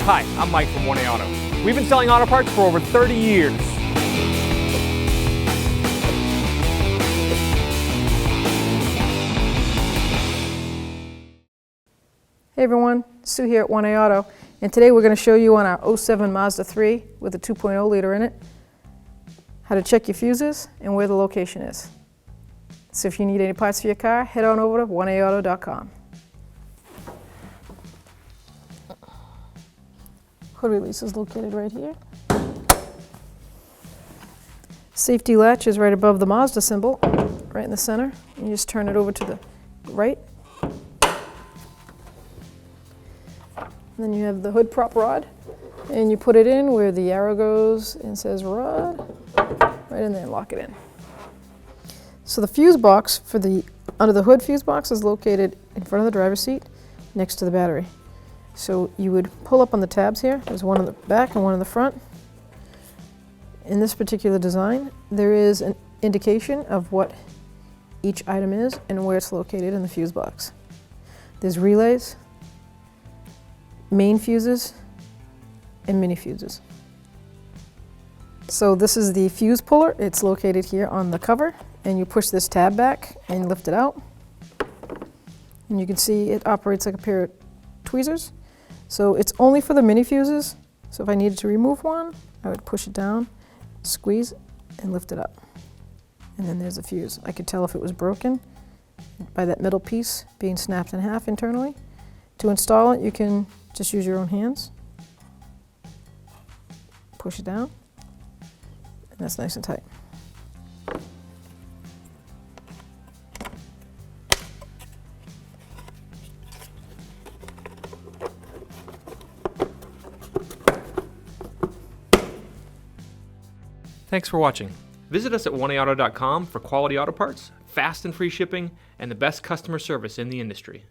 Hi, I'm Mike from 1A Auto. We've been selling auto parts for over 30 years. Hey everyone, Sue here at 1A Auto, and today we're going to show you on our 07 Mazda 3 with a 2.0 liter in it how to check your fuses and where the location is. So if you need any parts for your car, head on over to 1aauto.com. Hood release is located right here. Safety latch is right above the Mazda symbol, right in the center. You just turn it over to the right. And then you have the hood prop rod, and you put it in where the arrow goes and says rod, right in there and lock it in. So the fuse box for the under the hood fuse box is located in front of the driver's seat next to the battery. So you would pull up on the tabs here. There's one in the back and one in the front. In this particular design, there is an indication of what each item is and where it's located in the fuse box. There's relays, main fuses, and mini fuses. So this is the fuse puller. It's located here on the cover, and you push this tab back and lift it out. And you can see it operates like a pair of tweezers. So it's only for the mini fuses. So if I needed to remove one, I would push it down, squeeze, and lift it up. And then there's a fuse. I could tell if it was broken by that middle piece being snapped in half internally. To install it, you can just use your own hands. Push it down, and that's nice and tight. Thanks for watching. Visit us at 1aauto.com for quality auto parts, fast and free shipping, and the best customer service in the industry.